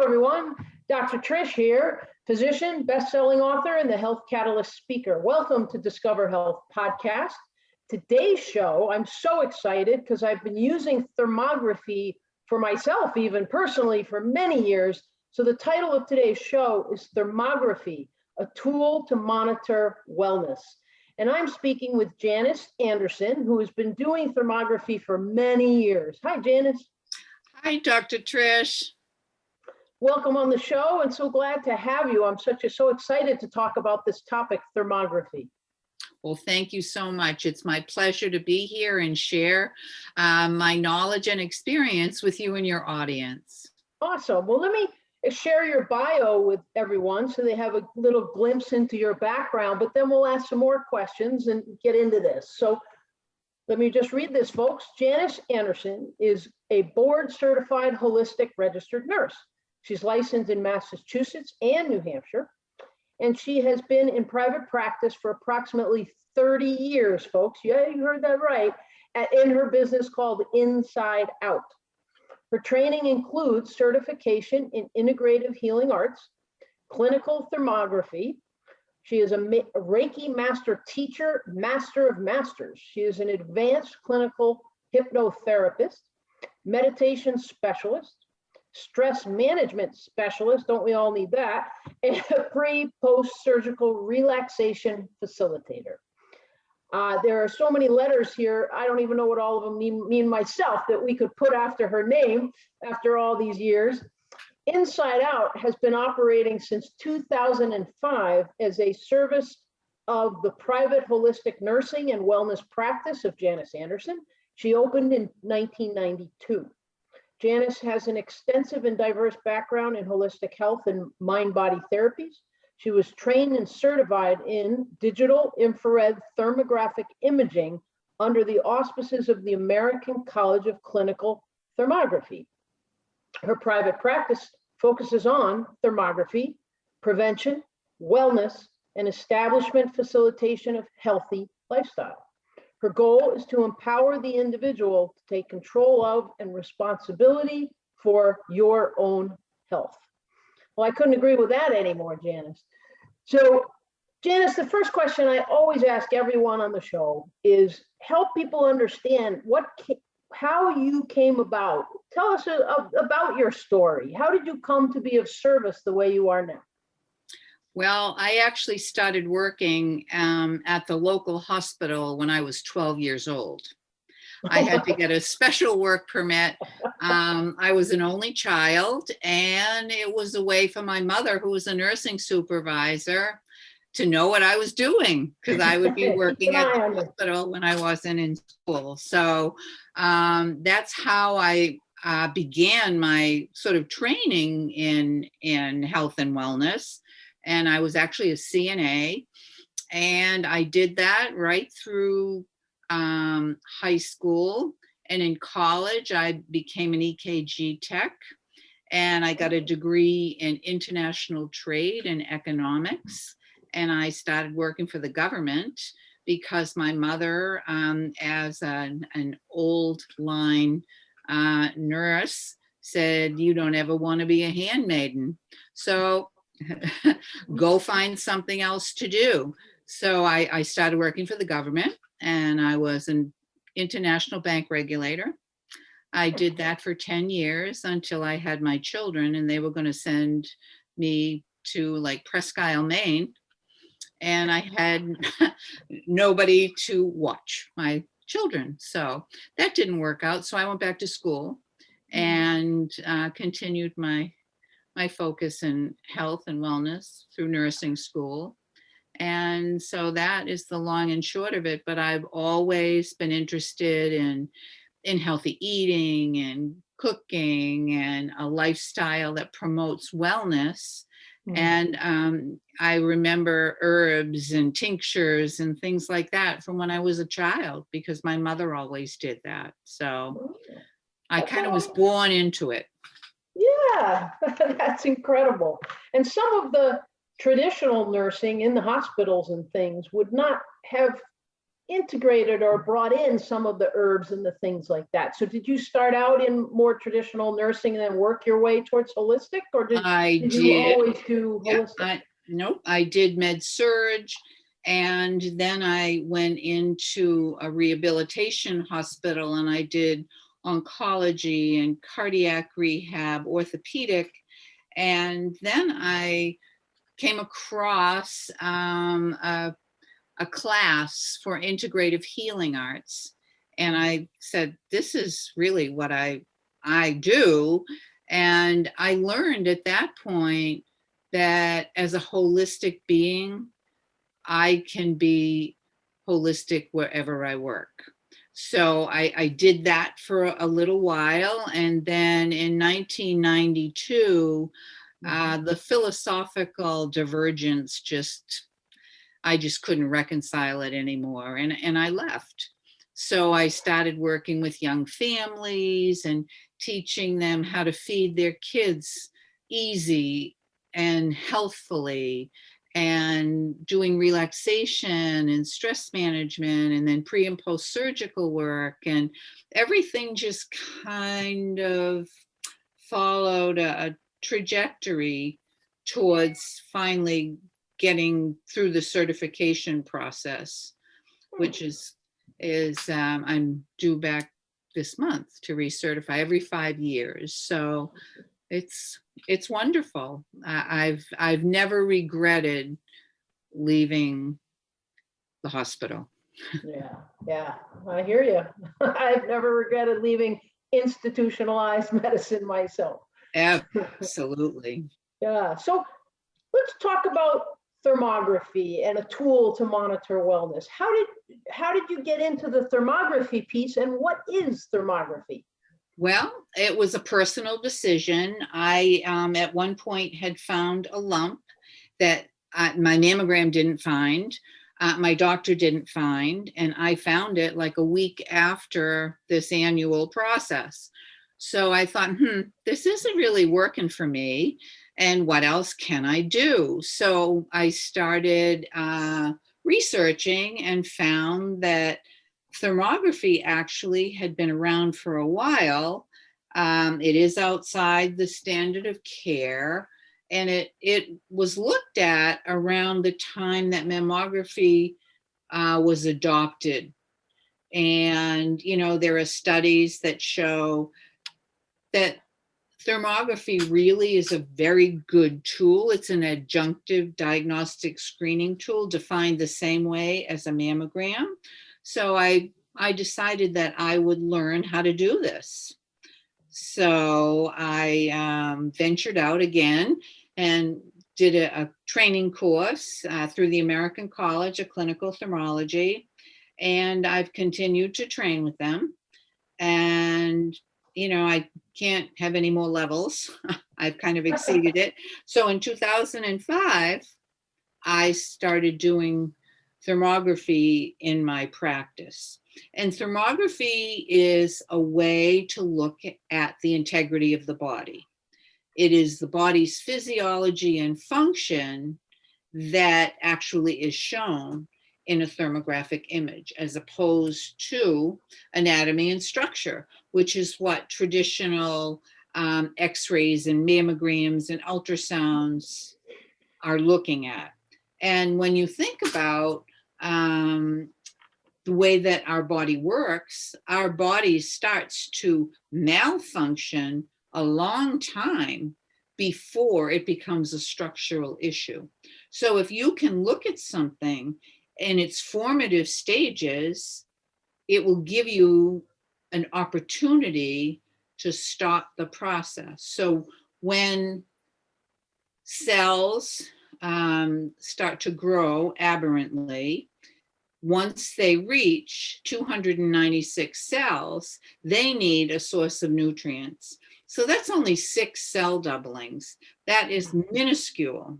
everyone. Dr. Trish here, physician, best-selling author, and the Health Catalyst speaker. Welcome to Discover Health podcast. Today's show, I'm so excited because I've been using thermography for myself, even personally, for many years. So the title of today's show is Thermography, a tool to monitor wellness. And I'm speaking with Janice Anderson, who has been doing thermography for many years. Hi, Janice. Hi, Dr. Trish. Welcome on the show, and so glad to have you. I'm so excited to talk about this topic, thermography. Well, thank you so much. It's my pleasure to be here and share my knowledge and experience with you and your audience. Awesome. Well, let me share your bio with everyone so they have a little glimpse into your background, but then we'll ask some more questions and get into this. So let me just read this, folks. Janice Anderson is a board-certified holistic registered nurse. She's licensed in Massachusetts and New Hampshire, and she has been in private practice for approximately 30 years, folks. Yeah, you heard that right, in her business called Inside Out. Her training includes certification in integrative healing arts, clinical thermography. She is a Reiki master teacher, master of masters. She is an advanced clinical hypnotherapist, meditation specialist, stress management specialist, don't we all need that, and a pre-post-surgical relaxation facilitator. There are so many letters here, I don't even know what all of them mean myself, that we could put after her name after all these years. Inside Out has been operating since 2005 as a service of the private holistic nursing and wellness practice of Janice Anderson. She opened in 1992. Janice has an extensive and diverse background in holistic health and mind-body therapies. She was trained and certified in digital infrared thermographic imaging under the auspices of the American College of Clinical Thermography. Her private practice focuses on thermography, prevention, wellness, and establishment facilitation of healthy lifestyle. Her goal is to empower the individual to take control of and responsibility for your own health. Well, I couldn't agree with that anymore, Janice. So, Janice, the first question I always ask everyone on the show is help people understand how you came about. Tell us about your story. How did you come to be of service the way you are now? Well, I actually started working at the local hospital when I was 12 years old. I had to get a special work permit. I was an only child, and it was a way for my mother, who was a nursing supervisor, to know what I was doing, because I would be working at the hospital when I wasn't in school. So that's how I began my sort of training in health and wellness. And I was actually a CNA, and I did that right through high school. And in college, I became an EKG tech, and I got a degree in international trade and economics. And I started working for the government because my mother, as an old line nurse, said, "You don't ever want to be a handmaiden. So go find something else to do." So I started working for the government, and I was an international bank regulator. I did that for 10 years until I had my children, and they were going to send me to like Presque Isle, Maine. And I had nobody to watch my children. So that didn't work out. So I went back to school and continued my focus in health and wellness through nursing school. And so that is the long and short of it. But I've always been interested in healthy eating and cooking and a lifestyle that promotes wellness. And I remember herbs and tinctures and things like that from when I was a child, because my mother always did that. So I kind of was born into it. Yeah, that's incredible. And some of the traditional nursing in the hospitals and things would not have integrated or brought in some of the herbs and the things like that. So did you start out in more traditional nursing and then work your way towards holistic, or did you always do holistic? Nope, I did med surge, and then I went into a rehabilitation hospital and I did oncology and cardiac rehab, orthopedic, and then I came across a class for integrative healing arts. And I said, this is really what I do. And I learned at that point that as a holistic being, I can be holistic wherever I work. So I did that for a little while. And then in 1992, the philosophical divergence I just couldn't reconcile it anymore. And I left. So I started working with young families and teaching them how to feed their kids easy and healthfully, and doing relaxation and stress management, and then pre and post surgical work. And everything just kind of followed a trajectory towards finally getting through the certification process, which is I'm due back this month to recertify every 5 years. So it's wonderful. I've never regretted leaving the hospital. Yeah, I hear you. I've never regretted leaving institutionalized medicine myself. Absolutely. Yeah. So let's talk about thermography and a tool to monitor wellness. How did you get into the thermography piece, and what is thermography? Well, it was a personal decision. I at one point had found a lump that my mammogram didn't find, my doctor didn't find, and I found it like a week after this annual process. So I thought, this isn't really working for me. And what else can I do? So I started researching and found that thermography actually had been around for a while. It is outside the standard of care, and it was looked at around the time that mammography was adopted. And, there are studies that show that thermography really is a very good tool. It's an adjunctive diagnostic screening tool defined the same way as a mammogram. So I decided that I would learn how to do this. So I ventured out again and did a training course through the American College of Clinical Thermology. And I've continued to train with them. And I can't have any more levels. I've kind of exceeded it. So in 2005, I started doing thermography in my practice. And thermography is a way to look at the integrity of the body. It is the body's physiology and function that actually is shown in a thermographic image, as opposed to anatomy and structure, which is what traditional x-rays and mammograms and ultrasounds are looking at. And when you think about the way that our body works, our body starts to malfunction a long time before it becomes a structural issue. So if you can look at something in its formative stages, it will give you an opportunity to stop the process. So when cells start to grow aberrantly, once they reach 296 cells, they need a source of nutrients. So that's only 6 cell doublings. That is minuscule.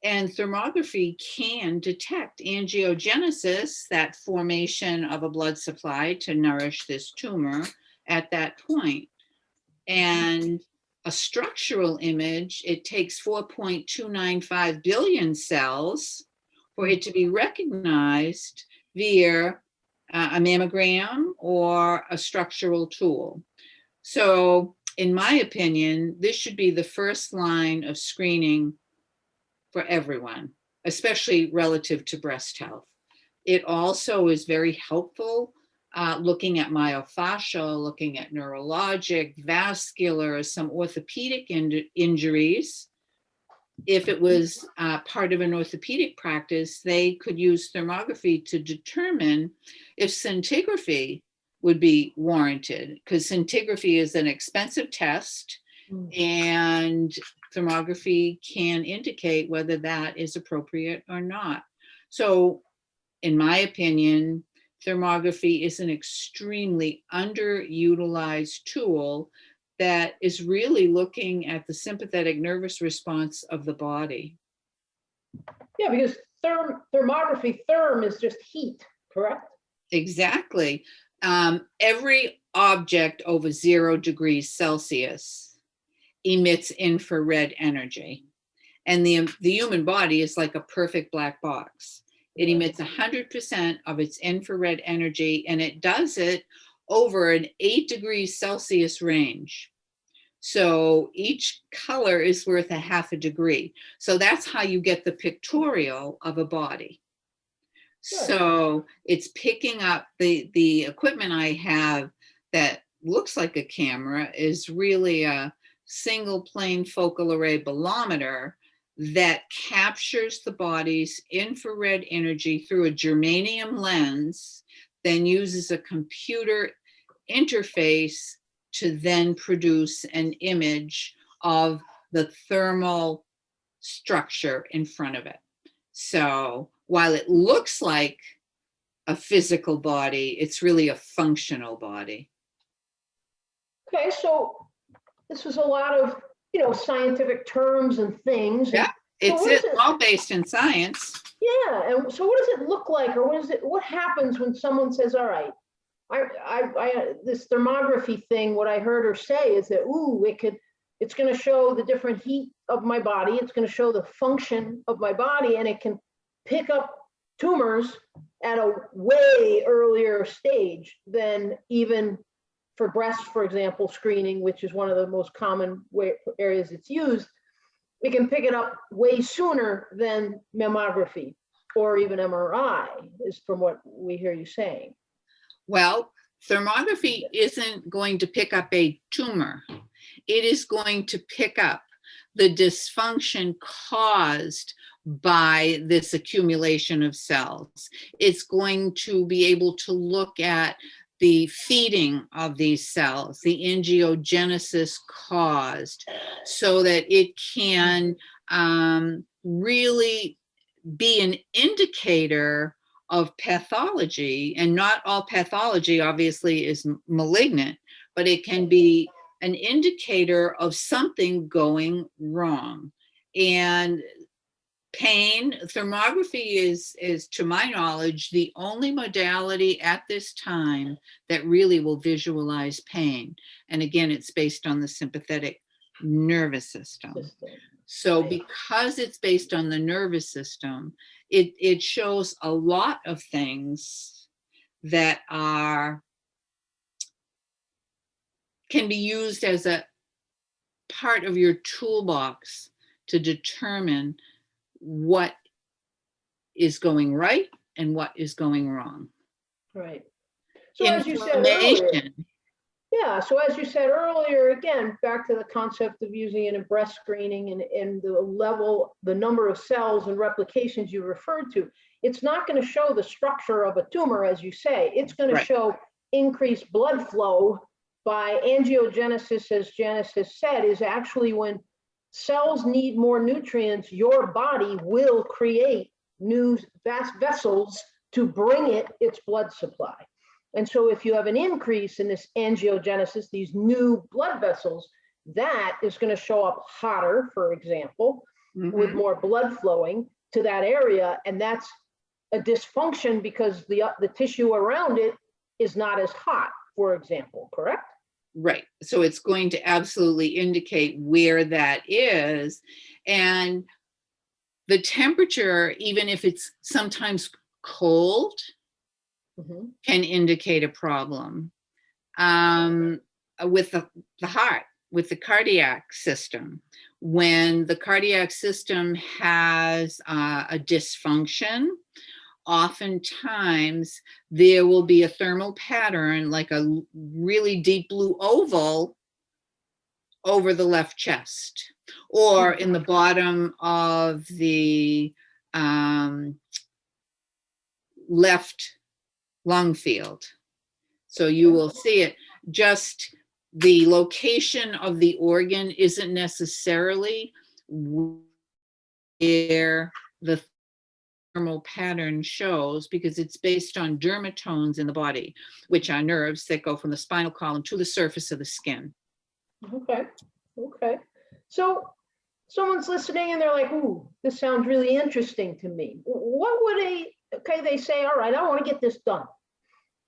And thermography can detect angiogenesis, that formation of a blood supply to nourish this tumor at that point. And a structural image, it takes 4.295 billion cells for it to be recognized via a mammogram or a structural tool. So in my opinion, this should be the first line of screening for everyone, especially relative to breast health. It also is very helpful looking at myofascial, looking at neurologic, vascular, some orthopedic injuries. If it was part of an orthopedic practice, they could use thermography to determine if scintigraphy would be warranted, because scintigraphy is an expensive test and thermography can indicate whether that is appropriate or not. So in my opinion, thermography is an extremely underutilized tool that is really looking at the sympathetic nervous response of the body. Yeah, because thermography, therm is just heat, correct? Exactly. Every object over 0 degrees Celsius emits infrared energy. And the human body is like a perfect black box. It emits 100% of its infrared energy, and it does it over an 8 degrees Celsius range. So each color is worth a half a degree. So that's how you get the pictorial of a body. So it's picking up the equipment I have that looks like a camera is really a single plane focal array bolometer that captures the body's infrared energy through a germanium lens, then uses a computer interface to then produce an image of the thermal structure in front of it. So while it looks like a physical body, it's really a functional body. Okay, so this was a lot of, scientific terms and things. Yeah, it's all based in science. Yeah, and so what does it look like, or what happens when someone says, all right, this thermography thing, what I heard her say is that, it's going to show the different heat of my body. It's going to show the function of my body, and it can pick up tumors at a way earlier stage than even for breast, for example, screening, which is one of the most common areas it's used. It can pick it up way sooner than mammography or even MRI, is from what we hear you saying. Well, thermography isn't going to pick up a tumor. It is going to pick up the dysfunction caused by this accumulation of cells. It's going to be able to look at the feeding of these cells, the angiogenesis caused, so that it can really be an indicator of pathology. And not all pathology obviously is malignant, but it can be an indicator of something going wrong. And pain, thermography is, to my knowledge, the only modality at this time that really will visualize pain. And again, it's based on the sympathetic nervous system. So because it's based on the nervous system, it shows a lot of things that can be used as a part of your toolbox to determine what is going right and what is going wrong. Right. So as you said earlier, again, back to the concept of using it in breast screening and the number of cells and replications you referred to, it's not going to show the structure of a tumor, as you say. It's going to show increased blood flow by angiogenesis, as Janice has said, is actually when cells need more nutrients, your body will create new vessels to bring it its blood supply. And so if you have an increase in this angiogenesis, these new blood vessels, that is going to show up hotter, for example, with more blood flowing to that area. And that's a dysfunction because the tissue around it is not as hot, for example, correct? Right. So it's going to absolutely indicate where that is. And the temperature, even if it's sometimes cold, Mhm. can indicate a problem. With the heart, with the cardiac system, when the cardiac system has a dysfunction, oftentimes there will be a thermal pattern, like a really deep blue oval over the left chest, or in the bottom of the left lung field. So you will see it. Just the location of the organ isn't necessarily where the thermal pattern shows, because it's based on dermatones in the body, which are nerves that go from the spinal column to the surface of the skin. Okay. Okay. So someone's listening and they're like, ooh, this sounds really interesting to me. What would they say, all right, I want to get this done.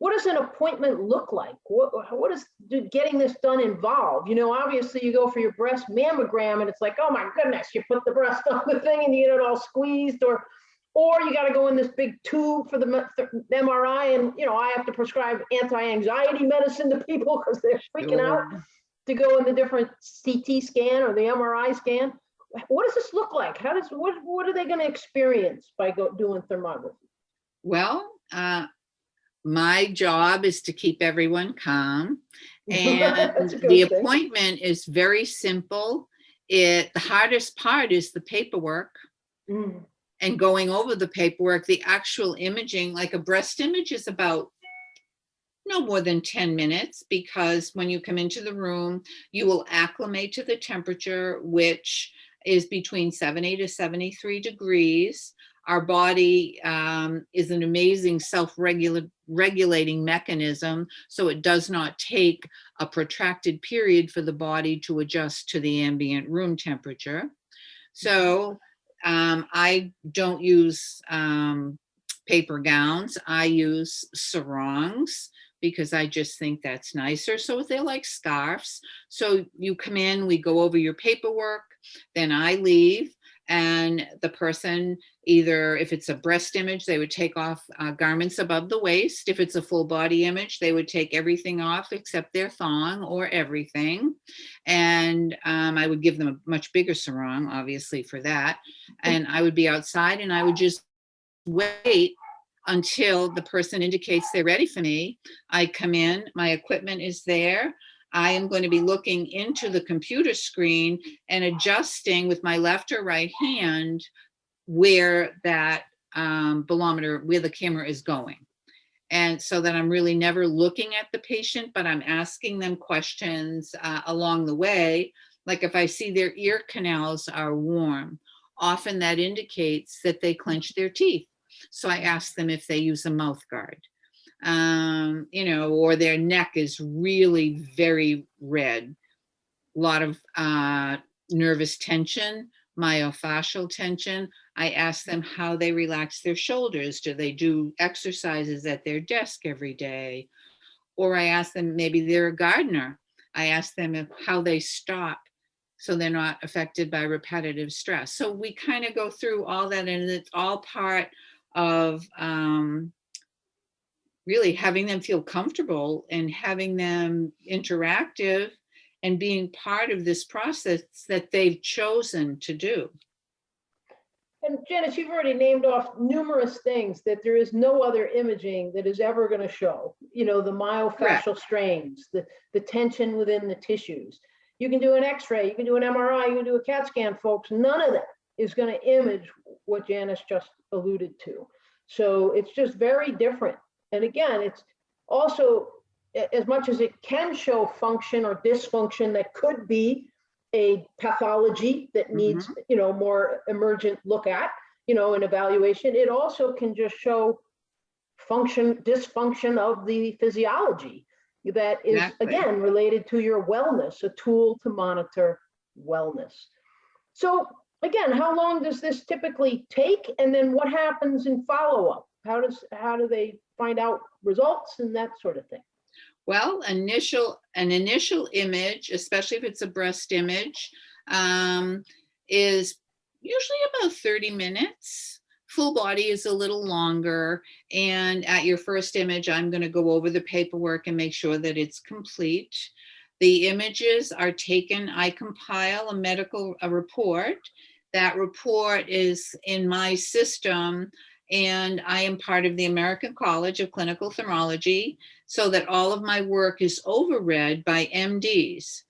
What does an appointment look like? What is getting this done involve? Obviously you go for your breast mammogram and it's like, oh my goodness, you put the breast on the thing and you get it all squeezed, or you got to go in this big tube for the MRI, and I have to prescribe anti-anxiety medicine to people because they're freaking out to go in the different CT scan or the MRI scan. What does this look like? What are they going to experience by doing thermography? Well, my job is to keep everyone calm, and the appointment is very simple. The hardest part is the paperwork. And going over the paperwork. The actual imaging, like a breast image, is about no more than 10 minutes, because when you come into the room, you will acclimate to the temperature, which is between 70 to 73 degrees. Our body is an amazing self-regulating mechanism, so it does not take a protracted period for the body to adjust to the ambient room temperature. So I don't use paper gowns. I use sarongs because I just think that's nicer. So they're like scarves. So you come in, we go over your paperwork, then I leave, and the person, either if it's a breast image, they would take off garments above the waist. If it's a full body image, they would take everything off except their thong or everything. And I would give them a much bigger sarong, obviously, for that. And I would be outside and I would just wait until the person indicates they're ready for me. I come in, my equipment is there. I am going to be looking into the computer screen and adjusting with my left or right hand where that bolometer, where the camera is going. And so that I'm really never looking at the patient, but I'm asking them questions along the way. Like if I see their ear canals are warm, often that indicates that they clench their teeth. So I ask them if they use a mouth guard. Or their neck is really very red. A lot of nervous tension, myofascial tension. I ask them how they relax their shoulders. Do they do exercises at their desk every day? Or I ask them, maybe they're a gardener. I ask them how they stop so they're not affected by repetitive stress. So we kind of go through all that, and it's all part of really having them feel comfortable and having them interactive and being part of this process that they've chosen to do. And Janice, you've already named off numerous things that there is no other imaging that is ever going to show. The myofascial strains, the tension within the tissues. You can do an X-ray, you can do an MRI, you can do a CAT scan, folks. None of that is going to image what Janice just alluded to. So it's just very different. And again, it's also, as much as it can show function or dysfunction that could be a pathology that needs, more emergent look at, an evaluation, it also can just show dysfunction of the physiology that is, again, related to your wellness, a tool to monitor wellness. So again, how long does this typically take? And then what happens in follow-up? How do they find out results and that sort of thing? Well, an initial image, especially if it's a breast image, is usually about 30 minutes full body is a little longer. And at your first image, I'm going to go over the paperwork and make sure that it's complete. The images are taken, I compile a report. That report is in my system, and I am part of the American College of Clinical Thermology, so that all of my work is overread by MDs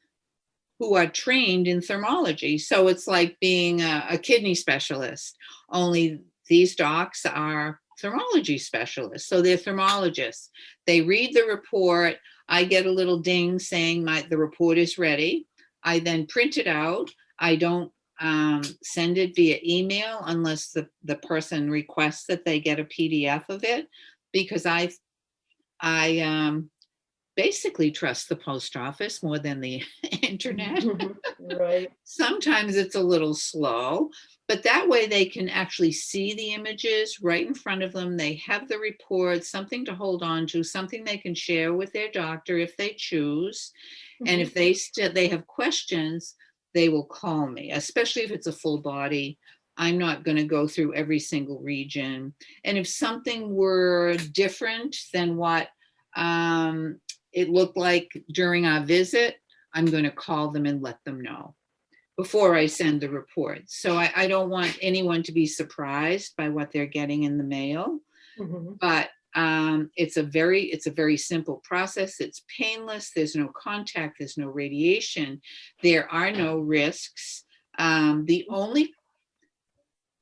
who are trained in thermology. So it's like being a kidney specialist, only these docs are thermology specialists. So they're thermologists. They read the report. I get a little ding saying the report is ready. I then print it out. I don't send it via email unless the person requests that they get a PDF of it, because I basically trust the post office more than the internet. Right. Sometimes it's a little slow, but that way they can actually see the images right in front of them. They have the report, something to hold on to, something they can share with their doctor if they choose. And if they have questions, they will call me, especially if it's a full body. I'm not going to go through every single region. And if something were different than what it looked like during our visit, I'm going to call them and let them know before I send the report. So I don't want anyone to be surprised by what they're getting in the mail. But it's a very simple process. It's painless. There's no contact. There's no radiation. There are no risks. The only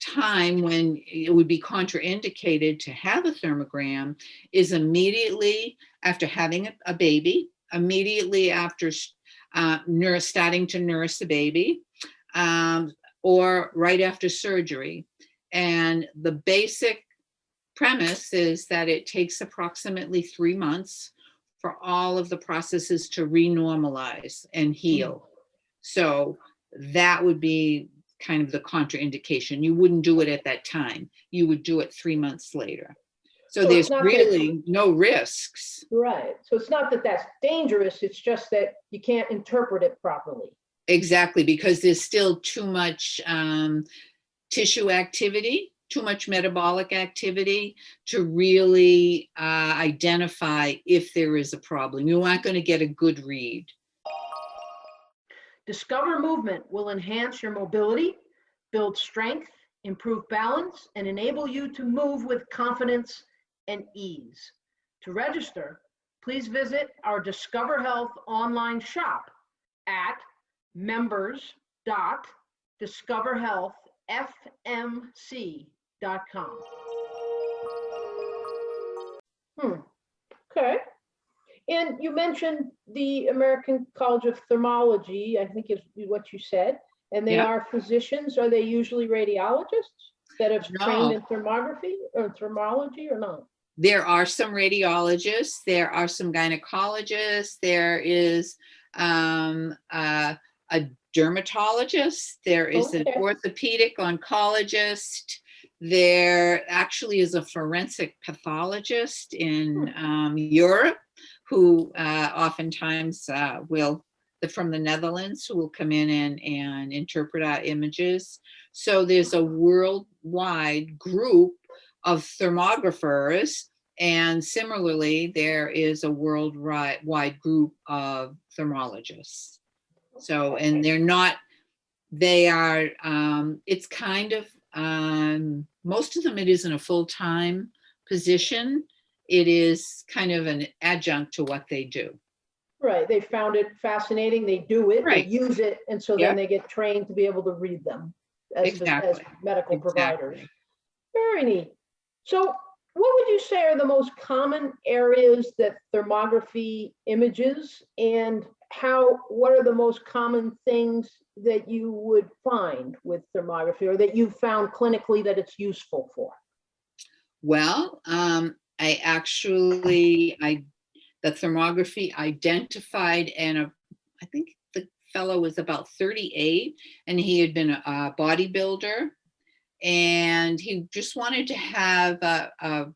time when it would be contraindicated to have a thermogram is immediately after having a baby, immediately after starting to nurse a baby, or right after surgery. And the basic premise is that it takes approximately 3 months for all of the processes to renormalize and heal. So that would be kind of the contraindication. You wouldn't do it at that time. You would do it 3 months later. So there's really no risks. Right. So it's not that that's dangerous. It's just that you can't interpret it properly. Exactly, because there's still too much tissue activity, too much metabolic activity to really identify if there is a problem. You aren't going to get a good read. Discover movement will enhance your mobility, build strength, improve balance, and enable you to move with confidence and ease. To register, please visit our Discover Health online shop at members.discoverhealthfmc.com. Okay. And you mentioned the American College of Thermology, I think is what you said, and they are physicians. Are they usually radiologists that have trained in thermography or thermology or not? There are some radiologists, there are some gynecologists, there is a dermatologist, there is an orthopedic oncologist, there actually is a forensic pathologist in Europe who oftentimes from the Netherlands, who will come in and interpret our images. So there's a worldwide group of thermographers, and similarly, there is a worldwide group of thermologists. So, and it's kind of, most of them, it isn't a full-time position. It is kind of an adjunct to what they do. Right. They found it fascinating. They do it, right. They use it. And so then they get trained to be able to read them as medical providers. Very neat. So what would you say are the most common areas that thermography images, and what are the most common things that you would find with thermography, or that you've found clinically that it's useful for? Well, the thermography identified, and I think the fellow was about 38, and he had been a bodybuilder, and he just wanted to have a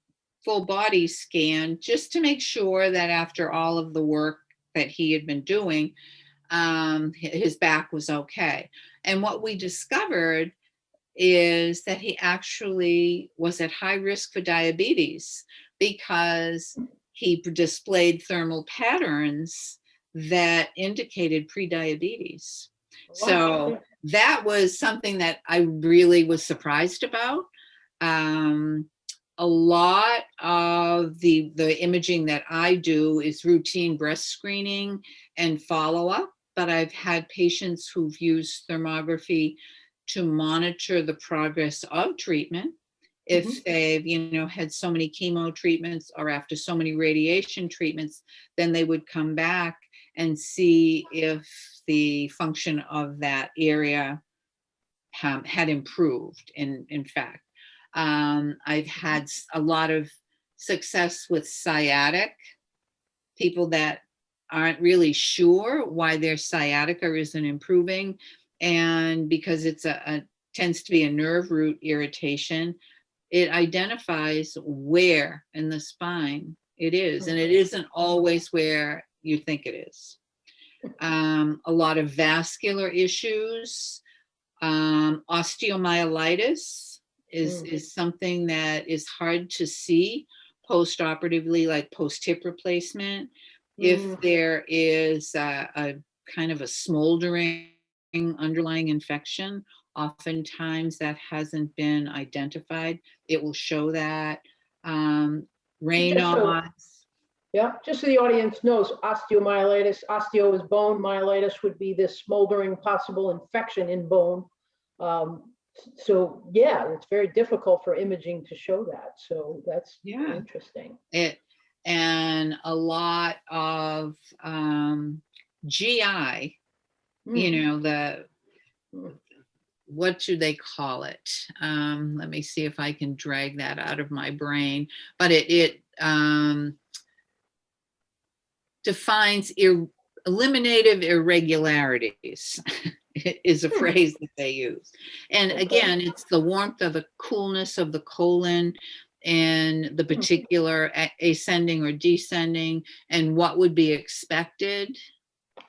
full body scan just to make sure that after all of the work that he had been doing, his back was okay. And what we discovered is that he actually was at high risk for diabetes because he displayed thermal patterns that indicated prediabetes. So Wow. that was something that I really was surprised about. A lot of the imaging that I do is routine breast screening and follow-up, but I've had patients who've used thermography to monitor the progress of treatment. If they've, had so many chemo treatments or after so many radiation treatments, then they would come back and see if the function of that area had improved, in fact. I've had a lot of success with sciatic, people that aren't really sure why their sciatica isn't improving. And because it's tends to be a nerve root irritation, it identifies where in the spine it is. And it isn't always where you think it is. A lot of vascular issues, osteomyelitis is something that is hard to see post-operatively, like post-hip replacement. If there is a kind of a smoldering underlying infection, oftentimes that hasn't been identified. It will show that. Raynaud's. Yeah, just so the audience knows, osteomyelitis, osteo is bone, myelitis would be this smoldering possible infection in bone. So yeah, it's very difficult for imaging to show that. So that's interesting. And a lot of GI, what do they call it? Let me see if I can drag that out of my brain. But it defines eliminative irregularities is a phrase that they use. And again, it's the warmth of the coolness of the colon and the particular ascending or descending and what would be expected.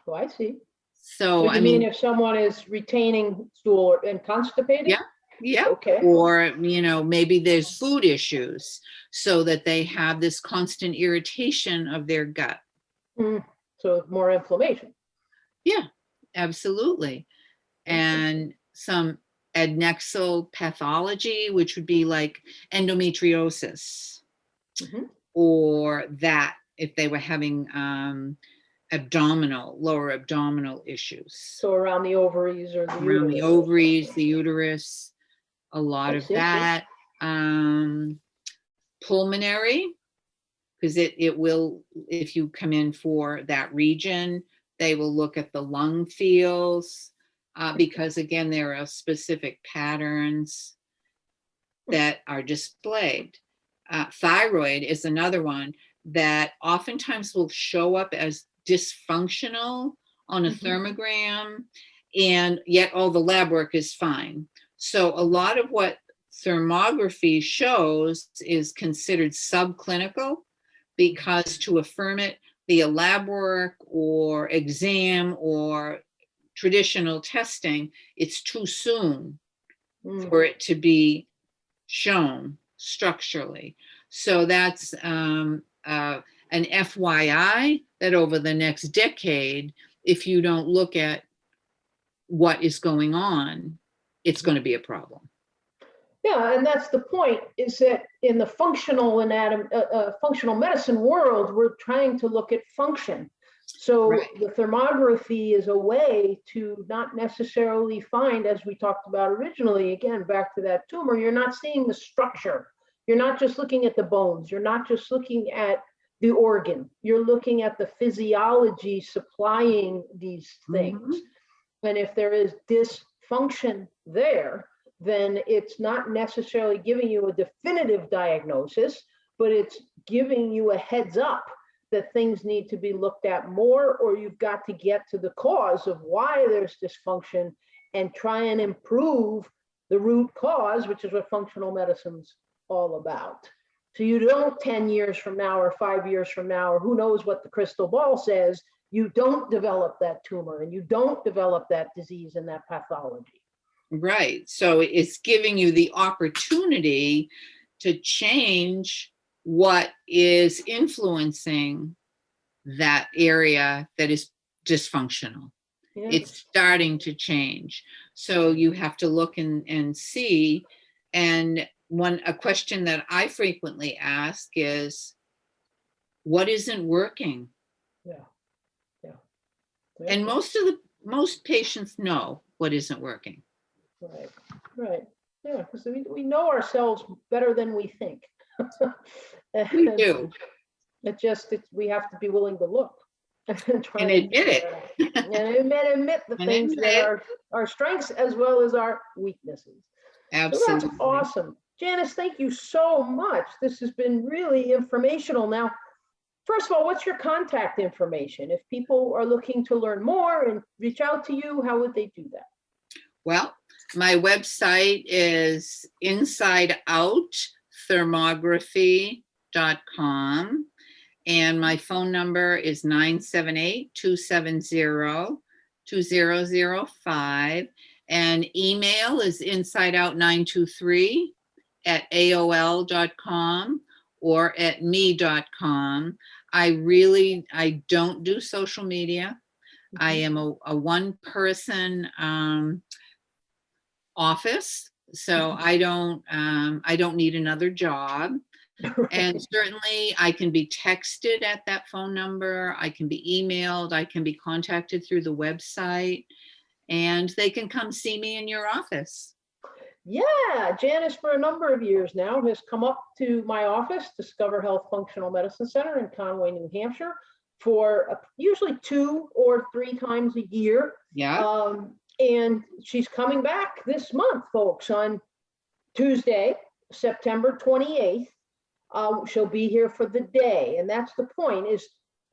Oh, I see. So I mean, if someone is retaining stool and constipating? Yeah. Okay. Or, maybe there's food issues so that they have this constant irritation of their gut. So more inflammation. Yeah, absolutely. And some adnexal pathology, which would be like endometriosis, or that if they were having lower abdominal issues. So around the ovaries or the uterus. Around the ovaries, the uterus, a lot of that. Pulmonary, because it will, if you come in for that region, they will look at the lung fields, because again, there are specific patterns that are displayed. Thyroid is another one that oftentimes will show up as dysfunctional on a thermogram, and yet all the lab work is fine. So a lot of what thermography shows is considered subclinical, because to affirm it via lab work or exam or traditional testing, it's too soon for it to be shown structurally. So that's an FYI that over the next decade, if you don't look at what is going on, it's going to be a problem. Yeah, and that's the point, is that in the functional medicine world, we're trying to look at function. So the thermography is a way to not necessarily find, as we talked about originally, again, back to that tumor, you're not seeing the structure. You're not just looking at the bones. You're not just looking at the organ. You're looking at the physiology supplying these things. And if there is dysfunction there, then it's not necessarily giving you a definitive diagnosis, but it's giving you a heads up that things need to be looked at more, or you've got to get to the cause of why there's dysfunction and try and improve the root cause, which is what functional medicine's all about. So you don't 10 years from now or 5 years from now, or who knows what the crystal ball says, you don't develop that tumor and you don't develop that disease and that pathology. Right. So it's giving you the opportunity to change what is influencing that area that is dysfunctional. Yeah. It's starting to change. So you have to look and see. And a question that I frequently ask is, what isn't working? Yeah. Yeah. And most patients know what isn't working. Right. Right. Yeah, because we know ourselves better than we think. We And do. we have to be willing to look and try And to admit it. and admit the And things admit that it. are our strengths as well as our weaknesses. So that's Absolutely. awesome. Janice, thank you so much. This has been really informational. Now, first of all, what's your contact information? If people are looking to learn more and reach out to you, how would they do that? Well, my website is insideoutthermography.com. And my phone number is 978-270-2005. And email is insideout923@aol.com or at me.com. I don't do social media. I am a one-person office, so I don't need another job. And certainly I can be texted at that phone number. I can be emailed. I can be contacted through the website, and they can come see me in your office. Yeah, Janice, for a number of years now, has come up to my office, Discover Health Functional Medicine Center in Conway, New Hampshire, for usually 2 or 3 times a year. Yeah. And she's coming back this month, folks, on Tuesday, September 28th. She'll be here for the day. And that's the point,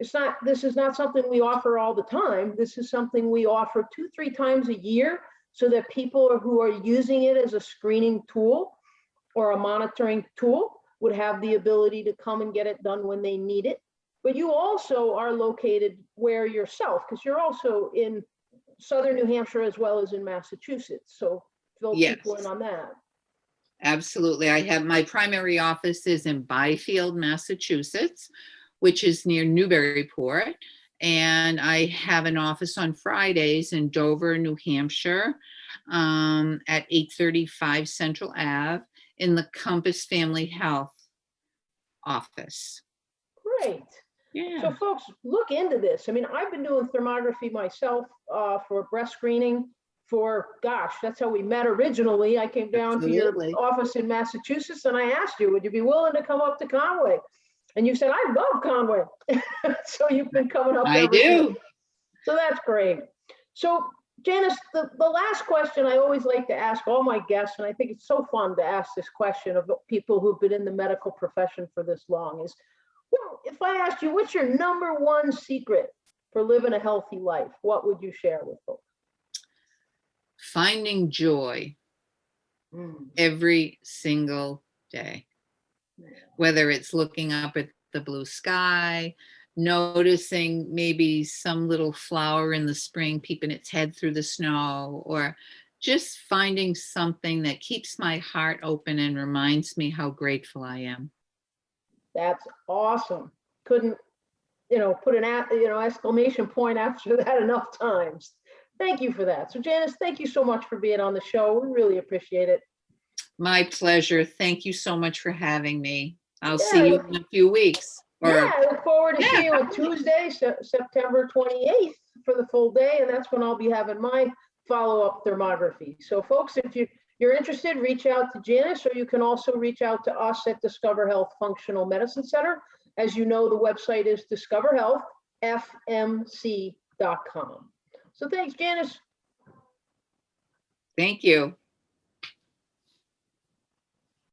this is not something we offer all the time. This is something we offer 2-3 times a year so that people who are using it as a screening tool or a monitoring tool would have the ability to come and get it done when they need it. But you also are located where yourself, because you're also in Southern New Hampshire as well as in Massachusetts. So fill people in on that. Absolutely. I have my primary office is in Byfield, Massachusetts, which is near Newburyport. And I have an office on Fridays in Dover, New Hampshire, at 835 Central Ave in the Compass Family Health office. Great. Yeah. So folks, look into this. I mean, I've been doing thermography myself for breast screening for, gosh, that's how we met originally. I came down to your office in Massachusetts and I asked you, would you be willing to come up to Conway? And you said, I love Conway. So you've been coming up. I do. So that's great. So Janice, the last question I always like to ask all my guests, and I think it's so fun to ask this question of people who've been in the medical profession for this long, is, well, if I asked you, what's your number one secret for living a healthy life? What would you share with folks? Finding joy every single day, whether it's looking up at the blue sky, noticing maybe some little flower in the spring peeping its head through the snow, or just finding something that keeps my heart open and reminds me how grateful I am. That's awesome. Couldn't, put an exclamation point after that enough times. Thank you for that. So Janice, thank you so much for being on the show. We really appreciate it. My pleasure. Thank you so much for having me. I'll see you in a few weeks. I look forward to seeing you on Tuesday, September 28th for the full day. And that's when I'll be having my follow-up thermography. So folks, if you're interested, reach out to Janice, or you can also reach out to us at Discover Health Functional Medicine Center. As you know, the website is discoverhealthfmc.com. So thanks, Janice. Thank you.